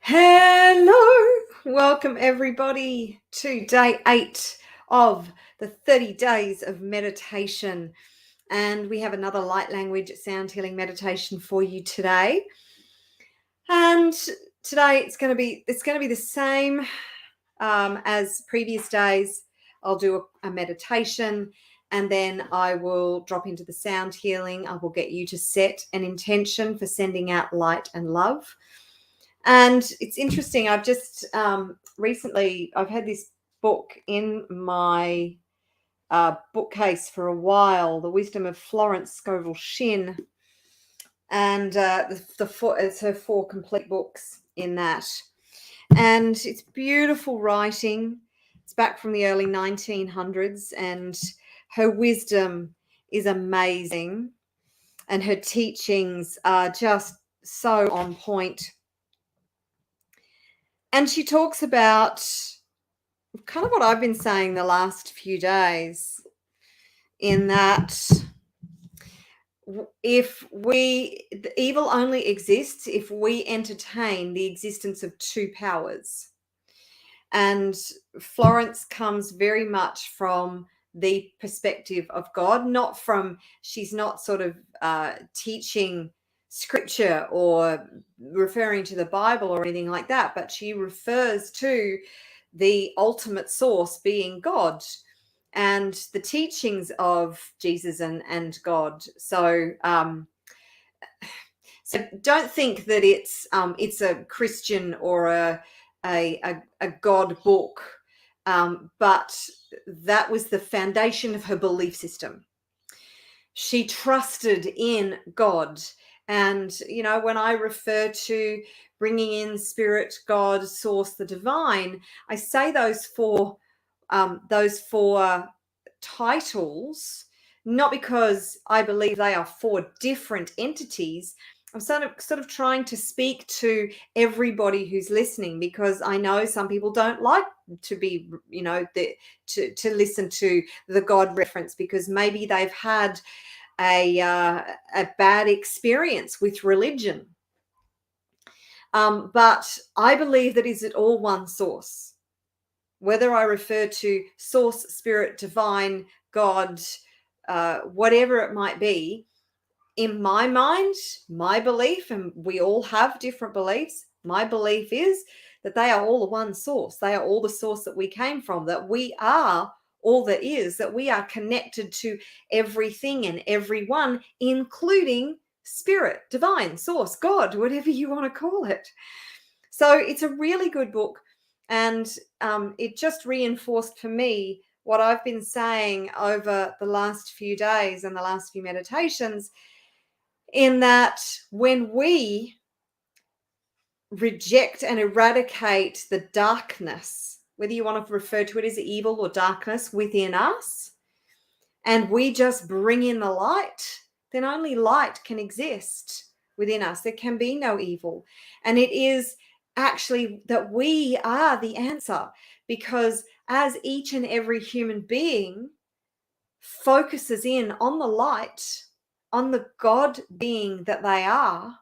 Hello, welcome everybody to day 8 of the 30 days of meditation. And we have another light language sound healing meditation for you today. And today it's going to be the same as previous days. I'll do a meditation and then I will drop into the sound healing. I will get you to set an intention for sending out light and love. And it's interesting. I've just recently, I've had this book in my bookcase for a while, The Wisdom of Florence Scovel Shinn. And it's her 4 complete books in that. And it's beautiful writing. It's back from the early 1900s, and her wisdom is amazing. And her teachings are just so on point. And she talks about kind of what I've been saying the last few days, in that the evil only exists if we entertain the existence of 2 powers. And Florence comes very much from the perspective of God, she's not sort of teaching scripture or referring to the Bible or anything like that, but she refers to the ultimate source being God and the teachings of Jesus and God. So don't think that it's a Christian or a God book, but that was the foundation of her belief system. She trusted in God. And, when I refer to bringing in spirit, God, source, the divine, I say those four titles, not because I believe they are 4 different entities. I'm sort of trying to speak to everybody who's listening, because I know some people don't like to be, to listen to the God reference, because maybe they've had a bad experience with religion. But I believe that is it all one source. Whether I refer to source, spirit, divine, God, whatever it might be, in my mind, my belief, and we all have different beliefs, my belief is that they are all the one source. They are all the source that we came from, that we are all there is, that we are connected to everything and everyone, including spirit, divine, source, God, whatever you want to call it. So it's a really good book. And it just reinforced for me what I've been saying over the last few days and the last few meditations, in that when we reject and eradicate the darkness, whether you want to refer to it as evil or darkness within us, and we just bring in the light, then only light can exist within us. There can be no evil. And it is actually that we are the answer, because as each and every human being focuses in on the light, on the God being that they are,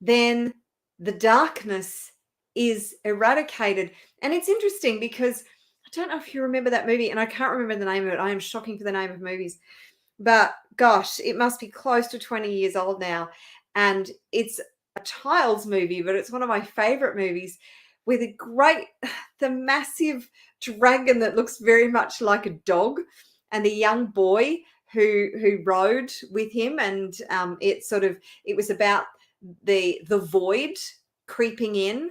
then the darkness is eradicated. And it's interesting because I don't know if you remember that movie, and I can't remember the name of it. I am shocking for the name of movies. But gosh, it must be close to 20 years old now. And it's a child's movie, but it's one of my favorite movies, with the massive dragon that looks very much like a dog, and the young boy who rode with him. And it was about the void creeping in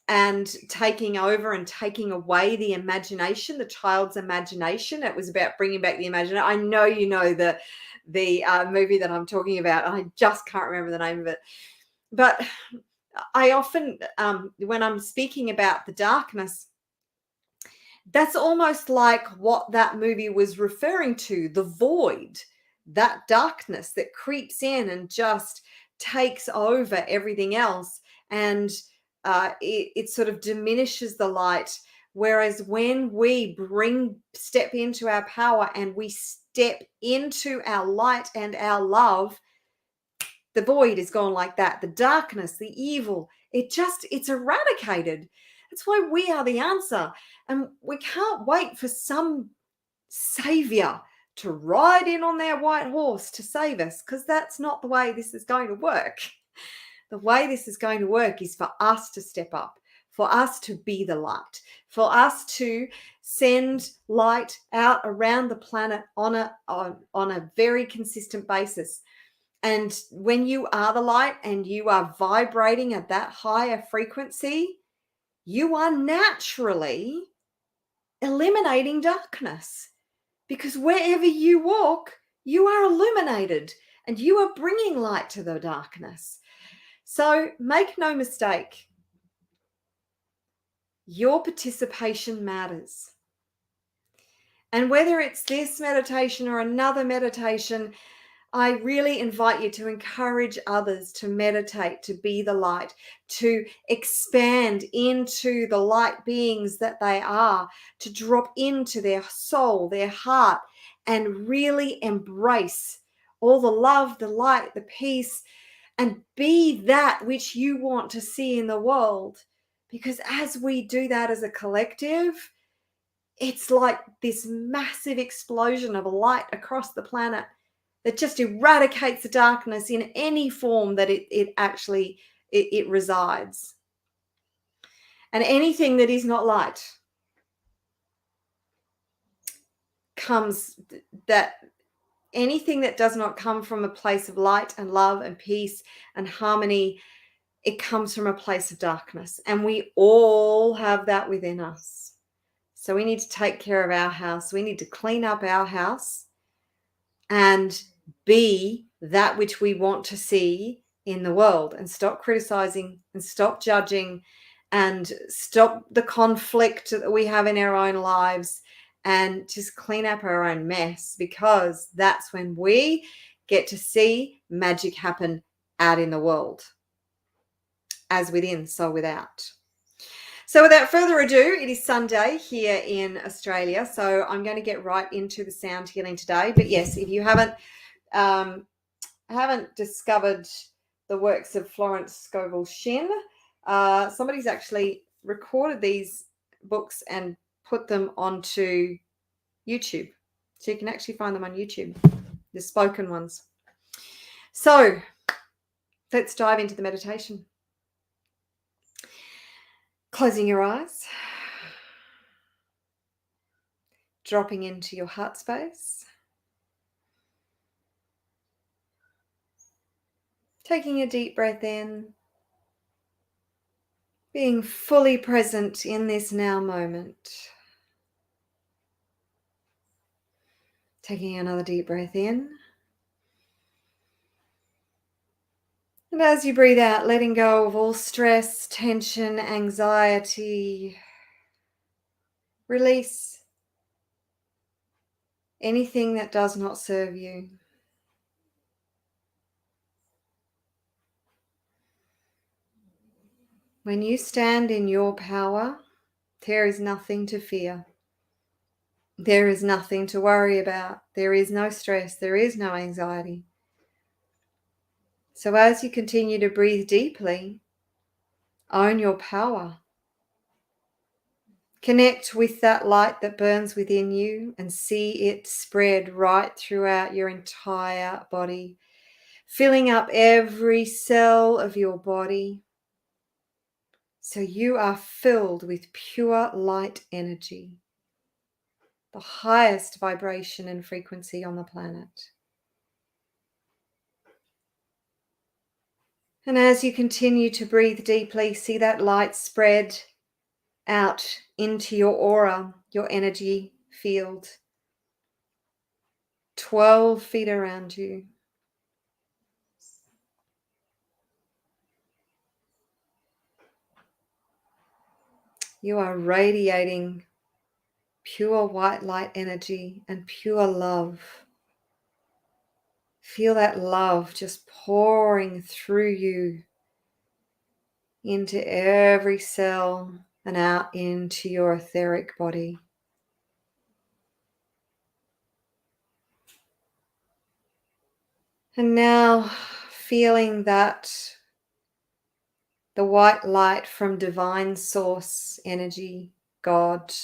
and taking over and taking away the imagination, the child's imagination. It was about bringing back the imagination. I know you know the movie that I'm talking about. I just can't remember the name of it. But I often, when I'm speaking about the darkness, that's almost like what that movie was referring to, the void, that darkness that creeps in and just takes over everything else. And it sort of diminishes the light. Whereas when we step into our power and we step into our light and our love, The void is gone like that. The darkness, the evil, it's eradicated. That's why we are the answer. And we can't wait for some savior to ride in on their white horse to save us, because that's not the way this is going to work. The way this is going to work is for us to step up, for us to be the light, for us to send light out around the planet on a very consistent basis. And when you are the light and you are vibrating at that higher frequency, you are naturally eliminating darkness, because wherever you walk, you are illuminated and you are bringing light to the darkness. So make no mistake, your participation matters. And whether it's this meditation or another meditation, I really invite you to encourage others to meditate, to be the light, to expand into the light beings that they are, to drop into their soul, their heart, and really embrace all the love, the light, the peace, and be that which you want to see in the world. Because as we do that as a collective, it's like this massive explosion of light across the planet that just eradicates the darkness in any form that it actually resides. And anything that is not light anything that does not come from a place of light and love and peace and harmony, it comes from a place of darkness. And we all have that within us. So we need to take care of our house. We need to clean up our house and be that which we want to see in the world, and stop criticizing and stop judging and stop the conflict that we have in our own lives, and just clean up our own mess, because that's when we get to see magic happen out in the world. As within, so without. So without further ado, it is Sunday here in Australia. So I'm going to get right into the sound healing today. But yes, if you haven't discovered the works of Florence Scovel Shinn, somebody's actually recorded these books and put them onto YouTube. So you can actually find them on YouTube, the spoken ones. So let's dive into the meditation. Closing your eyes, dropping into your heart space, taking a deep breath in, being fully present in this now moment. Taking another deep breath in. And as you breathe out, letting go of all stress, tension, anxiety. Release anything that does not serve you. When you stand in your power, there is nothing to fear. There is nothing to worry about. There is no stress. There is no anxiety. So as you continue to breathe deeply, own your power. Connect with that light that burns within you and see it spread right throughout your entire body, filling up every cell of your body. So you are filled with pure light energy, the highest vibration and frequency on the planet. And as you continue to breathe deeply, see that light spread out into your aura, your energy field, 12 feet around you. You are radiating pure white light energy and pure love. Feel that love just pouring through you into every cell and out into your etheric body. And now feeling that the white light from divine source energy, God,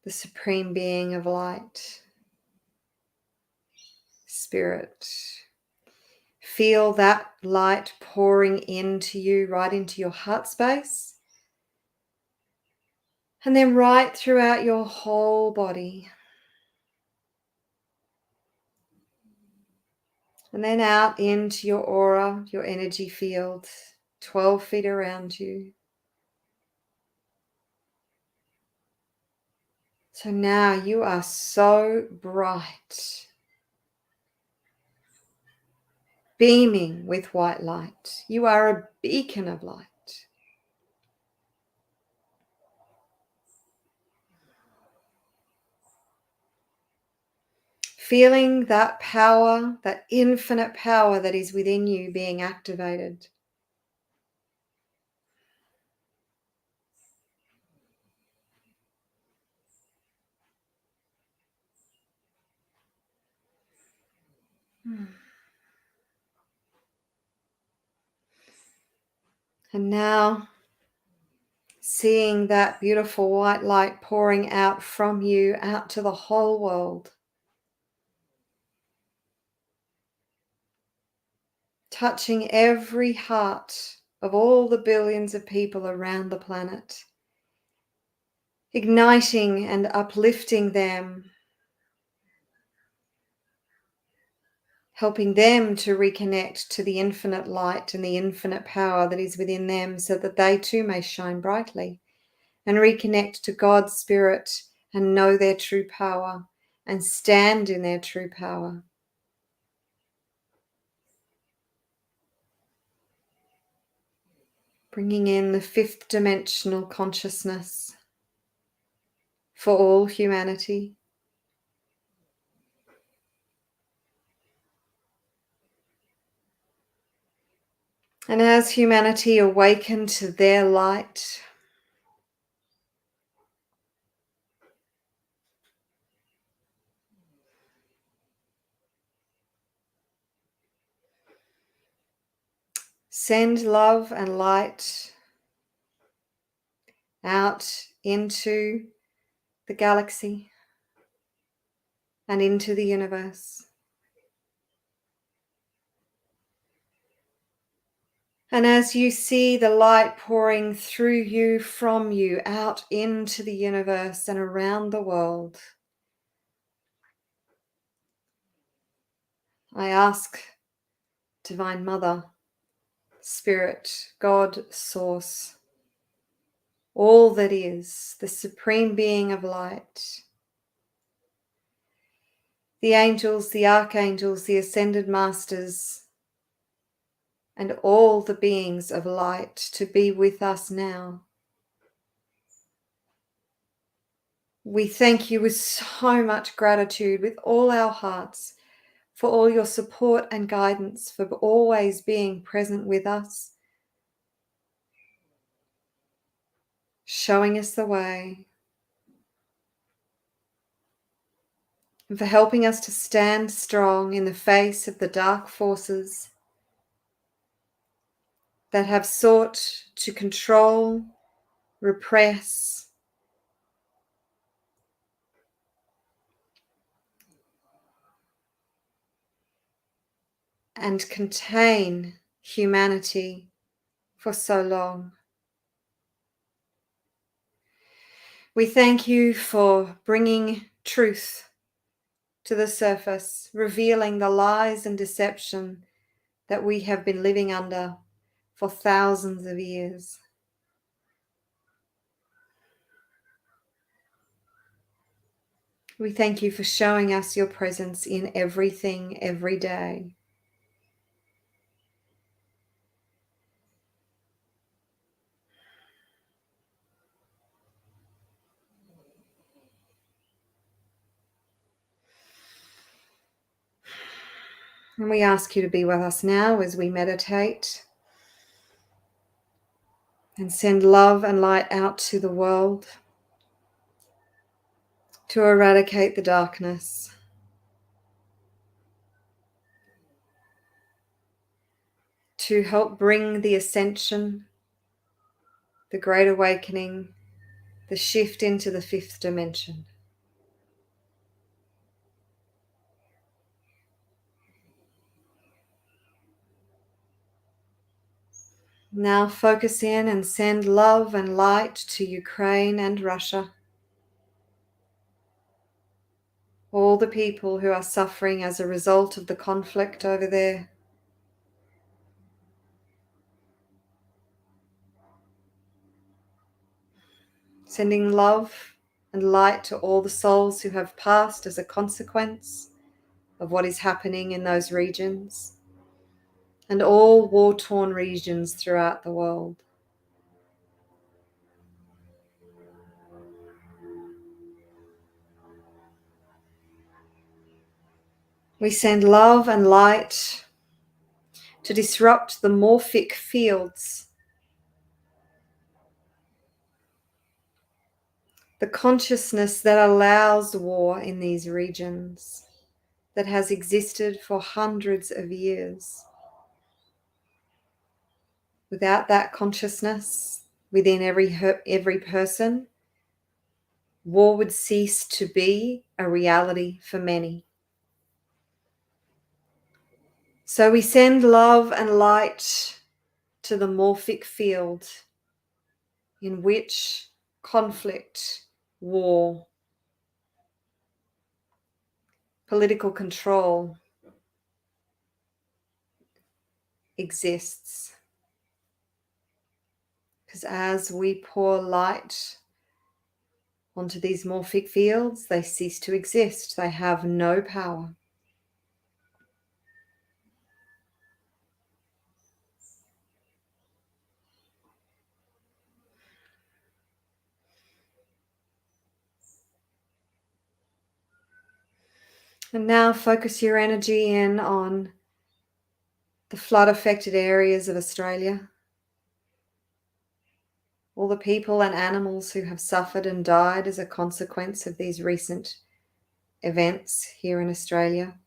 the supreme being of light, spirit. Feel that light pouring into you, right into your heart space, and then right throughout your whole body. And then out into your aura, your energy field, 12 feet around you. So now you are so bright, beaming with white light. You are a beacon of light. Feeling that power, that infinite power that is within you being activated. And now, seeing that beautiful white light pouring out from you out to the whole world. Touching every heart of all the billions of people around the planet. Igniting and uplifting them. Helping them to reconnect to the infinite light and the infinite power that is within them so that they too may shine brightly and reconnect to God's spirit and know their true power and stand in their true power. Bringing in the fifth dimensional consciousness for all humanity. And as humanity awaken to their light, send love and light out into the galaxy and into the universe. And as you see the light pouring through you, from you, out into the universe and around the world, I ask, Divine Mother, Spirit, God, Source, all that is, the Supreme Being of Light, the angels, the archangels, the ascended masters, and all the beings of light to be with us now. We thank you with so much gratitude, with all our hearts, for all your support and guidance, for always being present with us, showing us the way, and for helping us to stand strong in the face of the dark forces that have sought to control, repress, and contain humanity for so long. We thank you for bringing truth to the surface, revealing the lies and deception that we have been living under for thousands of years. We thank you for showing us your presence in everything, every day. And we ask you to be with us now as we meditate and send love and light out to the world to eradicate the darkness. to help bring the ascension, the great awakening, the shift into the fifth dimension. Now focus in and send love and light to Ukraine and Russia. All the people who are suffering as a result of the conflict over there. Sending love and light to all the souls who have passed as a consequence of what is happening in those regions and all war-torn regions throughout the world. We send love and light to disrupt the morphic fields, the consciousness that allows war in these regions, that has existed for hundreds of years. Without that consciousness within every person, war would cease to be a reality for many. So we send love and light to the morphic field in which conflict, war, political control exists. Because as we pour light onto these morphic fields, they cease to exist. They have no power. And now focus your energy in on the flood-affected areas of Australia. All the people and animals who have suffered and died as a consequence of these recent events here in Australia.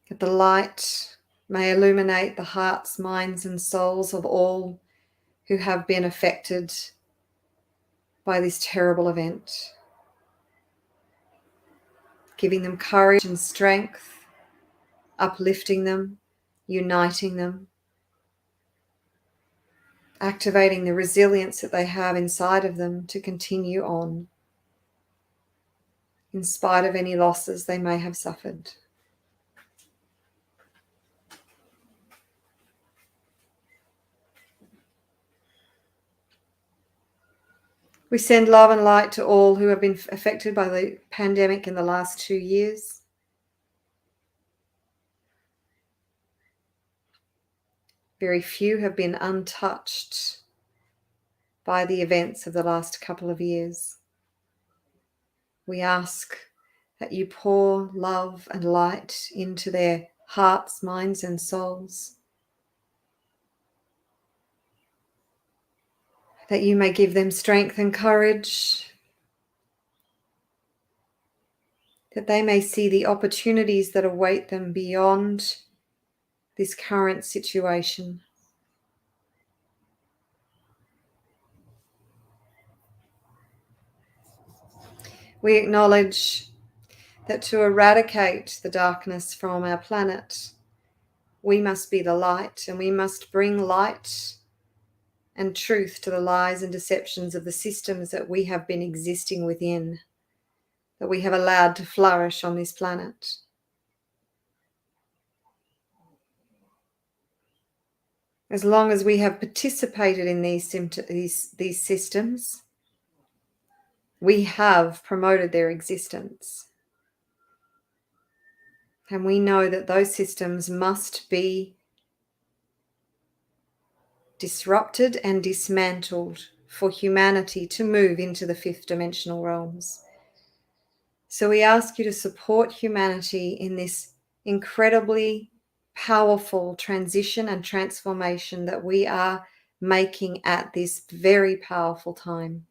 That the light may illuminate the hearts, minds, and souls of all who have been affected by this terrible event, giving them courage and strength, uplifting them, uniting them, activating the resilience that they have inside of them to continue on, in spite of any losses they may have suffered. We send love and light to all who have been affected by the pandemic in the last 2 years. Very few have been untouched by the events of the last couple of years. We ask that you pour love and light into their hearts, minds, and souls, that you may give them strength and courage, that they may see the opportunities that await them beyond this current situation. We acknowledge that to eradicate the darkness from our planet, we must be the light, and we must bring light and truth to the lies and deceptions of the systems that we have been existing within, that we have allowed to flourish on this planet. As long as we have participated in these systems, we have promoted their existence. And we know that those systems must be disrupted and dismantled for humanity to move into the fifth dimensional realms. So we ask you to support humanity in this incredibly powerful transition and transformation that we are making at this very powerful time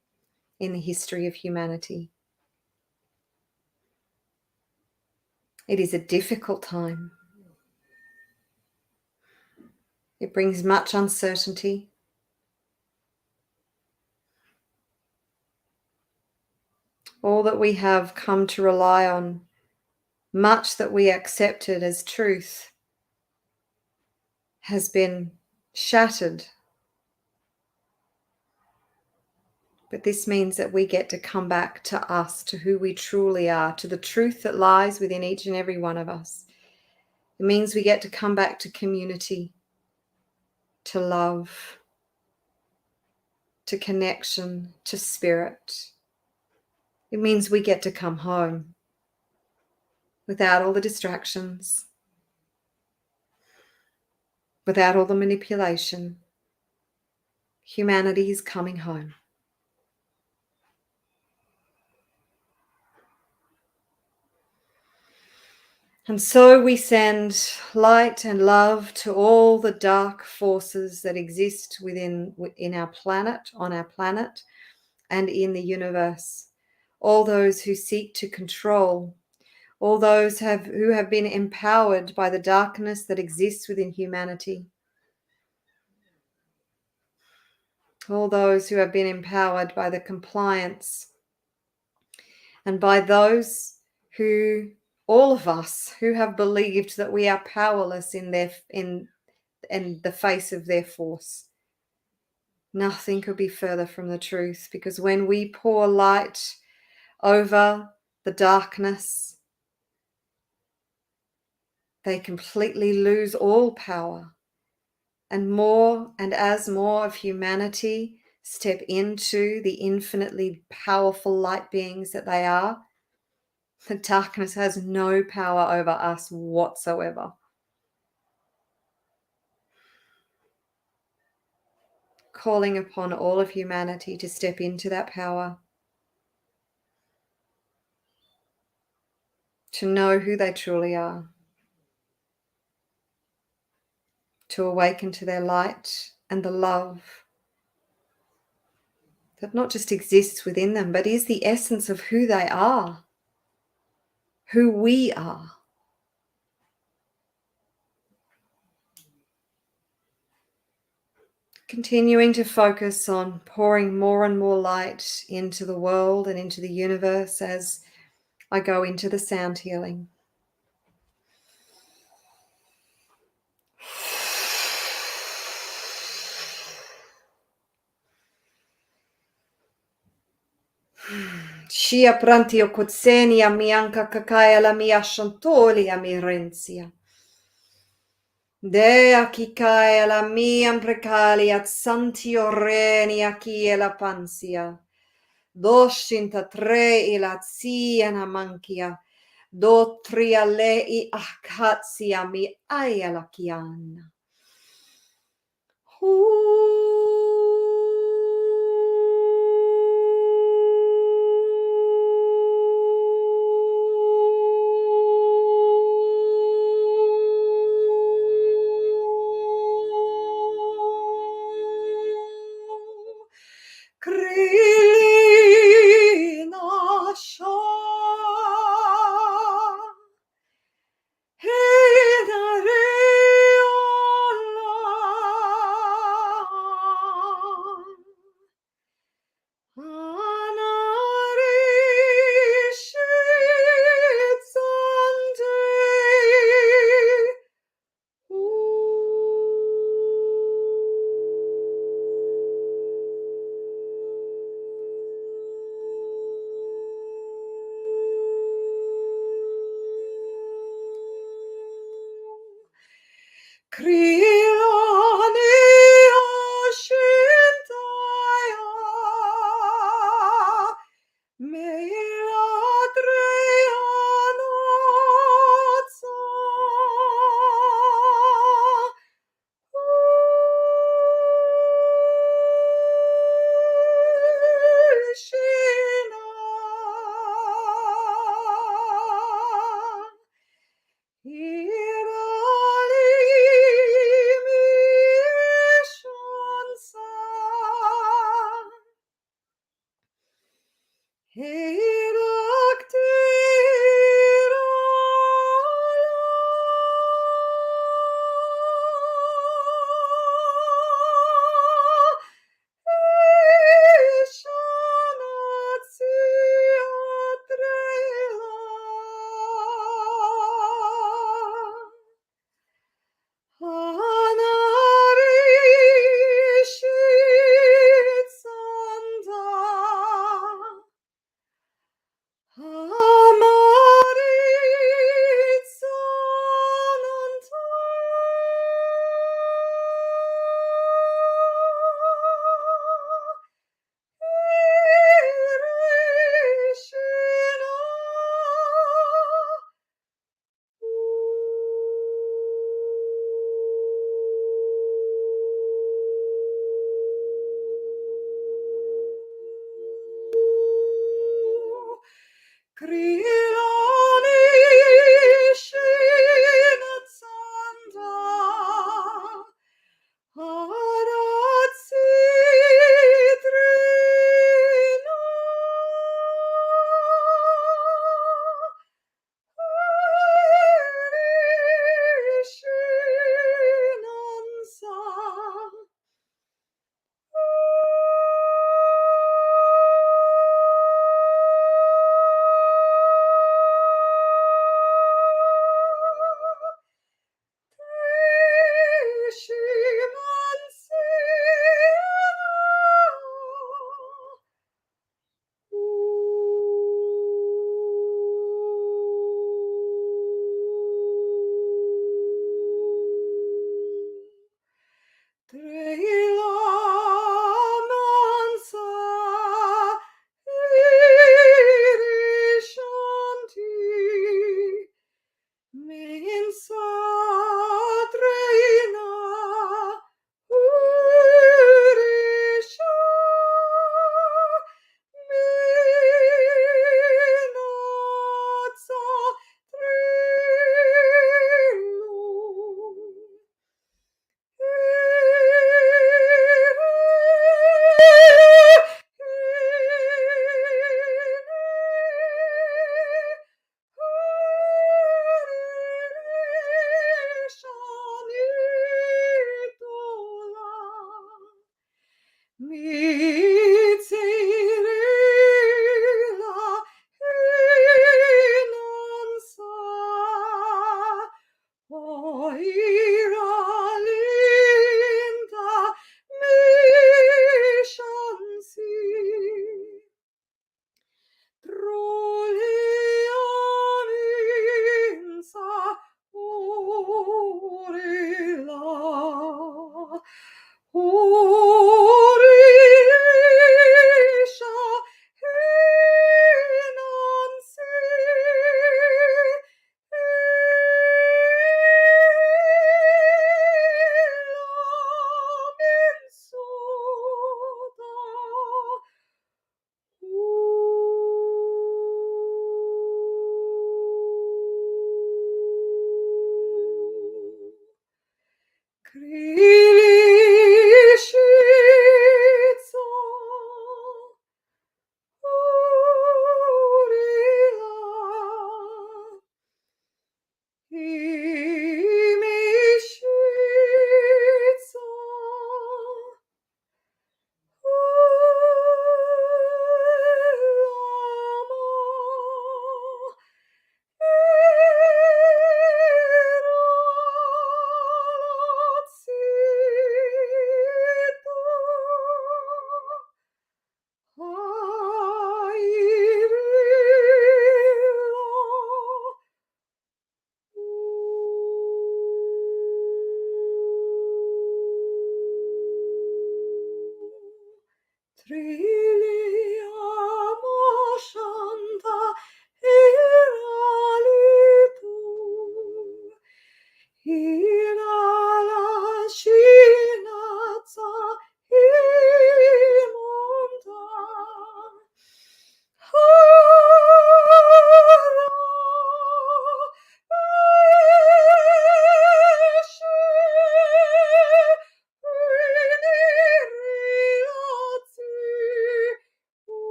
in the history of humanity. It is a difficult time. It brings much uncertainty. All that we have come to rely on, much that we accepted as truth, has been shattered. But this means that we get to come back to us, to who we truly are, to the truth that lies within each and every one of us. It means we get to come back to community, to love, to connection, to spirit. It means we get to come home without all the distractions, without all the manipulation. Humanity is coming home. And so we send light and love to all the dark forces that exist in our planet, on our planet, and in the universe. All those who seek to control, all those who have been empowered by the darkness that exists within humanity. All those who have been empowered by the compliance, and by those who, all of us who have believed that we are powerless in the face of their force. Nothing could be further from the truth, because when we pour light over the darkness, they completely lose all power. And as more of humanity step into the infinitely powerful light beings that they are, the darkness has no power over us whatsoever. Calling upon all of humanity to step into that power, to know who they truly are, to awaken to their light and the love that not just exists within them, but is the essence of who they are, who we are. Continuing to focus on pouring more and more light into the world and into the universe as I go into the sound healing. Shia prantio kutsenia mianka kakaya la mia shantolia mirenzia. Dea kikaya la mian precalia santio renia kie la pansia. Doshinta tre ila ziana mankia. Dotria lei akatsia mi aya la kiana.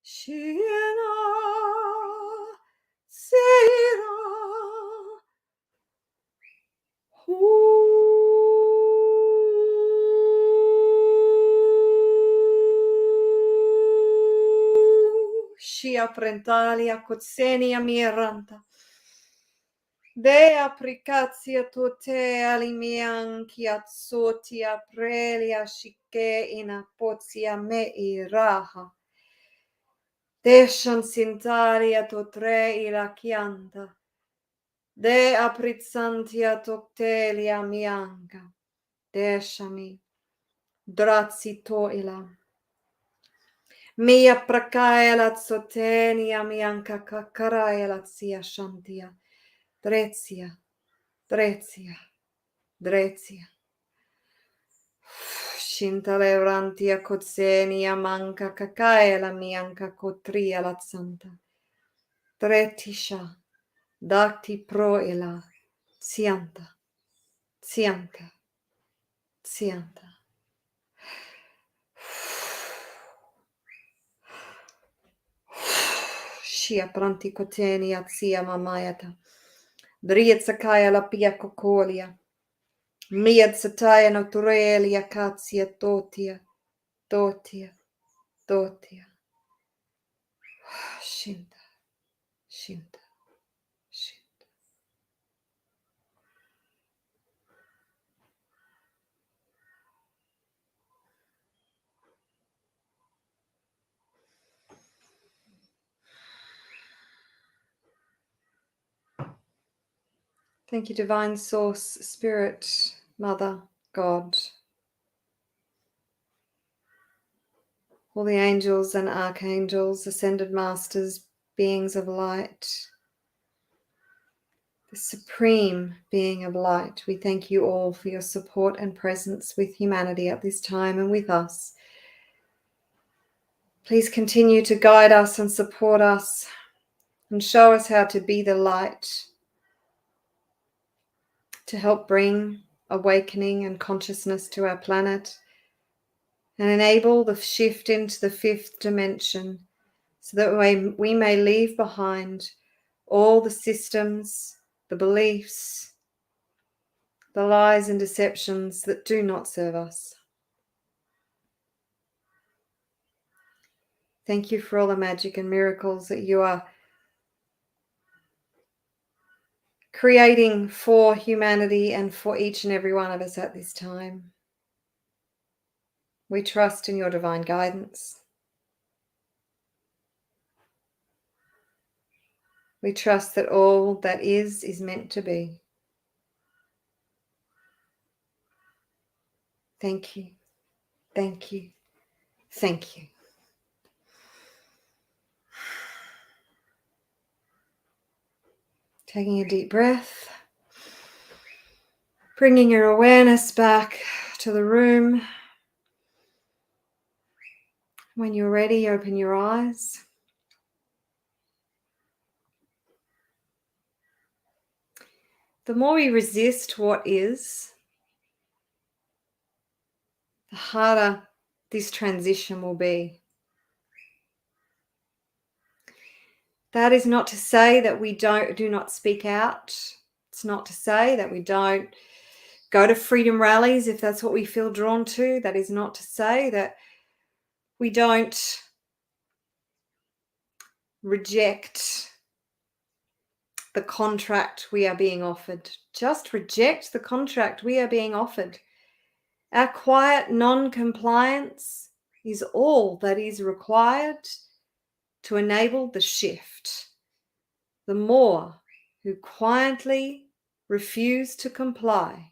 Shiena Seira Shia Prentalia Kotsenia Miranta Dea Pricazia Tote Alimiankia Sotia Prelia Shike Ina Pozia Me Iraha Deshan Sintaria Totre Irachianta De Aprizantia Toctelia Mianca Deshami Drazzi Toila Mia Prakaela Zotenia Mianca Kakaraela Zia Shantia Drezia Drezia Drezia Shintaleurantia Kotsenia Manca Kakaela Mianca Kotria la Santa Dretisha Dakti Proela Cianta Cianta Cianta Shia Pranti Kotenia Zia Mamayata Drietsakaya la Pia Kokolia Miad Sataya Noturelia Katsia Totia Totia Totia Shinta Shinta Shinta. Thank you, Divine Source, Spirit, Mother, God, all the angels and archangels, ascended masters, beings of light, the supreme being of light. We thank you all for your support and presence with humanity at this time and with us. Please continue to guide us and support us and show us how to be the light to help bring awakening and consciousness to our planet and enable the shift into the fifth dimension so that we may leave behind all the systems, the beliefs, the lies and deceptions that do not serve us. Thank you for all the magic and miracles that you are creating for humanity and for each and every one of us at this time. We trust in your divine guidance. We trust that all that is meant to be. Thank you. Thank you. Thank you. Taking a deep breath. Bringing your awareness back to the room. When you're ready, open your eyes. The more we resist what is, the harder this transition will be. That is not to say that we do not speak out. It's not to say that we don't go to freedom rallies if that's what we feel drawn to. That is not to say that we don't reject the contract we are being offered. Just reject the contract we are being offered. Our quiet non-compliance is all that is required to enable the shift. The more who quietly refuse to comply,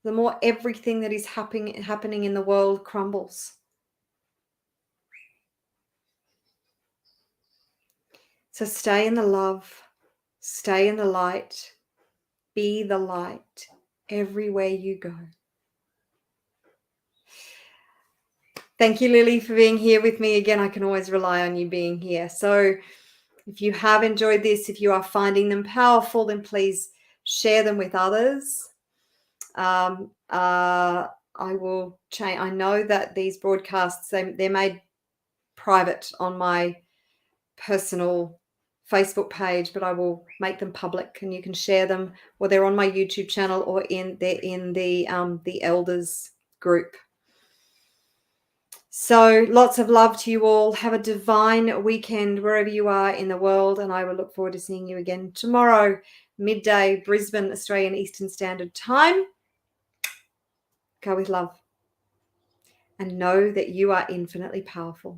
the more everything that is happening in the world crumbles. So stay in the love, stay in the light, be the light everywhere you go. Thank you, Lily, for being here with me again. I can always rely on you being here. So if you have enjoyed this, if you are finding them powerful, then please share them with others. I will change. I know that these broadcasts, they're made private on my personal Facebook page, but I will make them public, and you can share them, or they're on my YouTube channel, or they're in the elders group. So lots of love to you all. Have a divine weekend wherever you are in the world, and I will look forward to seeing you again tomorrow, midday, Brisbane, Australian Eastern Standard Time. Go with love and know that you are infinitely powerful.